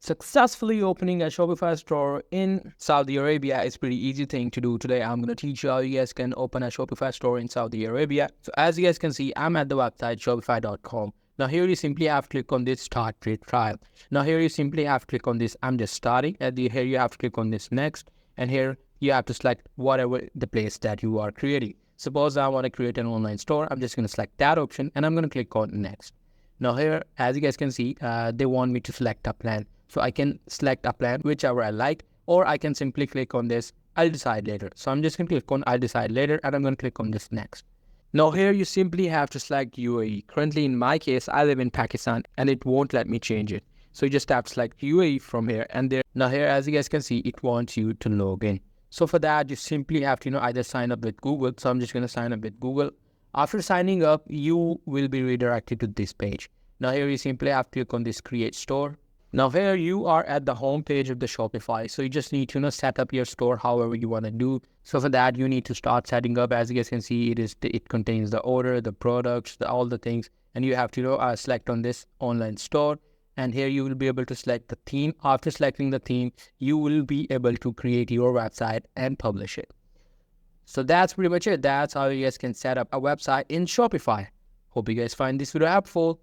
Successfully opening a Shopify store in Saudi Arabia is pretty easy thing to do. Today, I'm going to teach you how you guys can open a Shopify store in Saudi Arabia. So as you guys can see, I'm at the website shopify.com. Now here you simply have to click on this start free trial. Now here you simply have to click on this I'm just starting. Here you have to click on this next. And here you have to select whatever the place that you are creating. Suppose I want to create an online store. I'm just going to select that option and I'm going to click on next. Now here, as you guys can see, they want me to select a plan. So I can select a plan, whichever I like, or I can simply click on this, I'll decide later. So I'm just going to click on I'll decide later and I'm going to click on this next. Now here you simply have to select UAE. Currently in my case, I live in Pakistan and it won't let me change it. So you just have to select UAE from here and there. Now here, as you guys can see, it wants you to log in. So for that, you simply have to, either sign up with Google. So I'm just going to sign up with Google. After signing up, you will be redirected to this page. Now here you simply have to click on this create store. Now here you are at the home page of the Shopify. So you just need to set up your store however you want to do. So for that, you need to start setting up. As you guys can see, it contains the order, the products, all the things. And you have to select on this online store. And here you will be able to select the theme. After selecting the theme, you will be able to create your website and publish it. So that's pretty much it. That's how you guys can set up a website in Shopify. Hope you guys find this video helpful.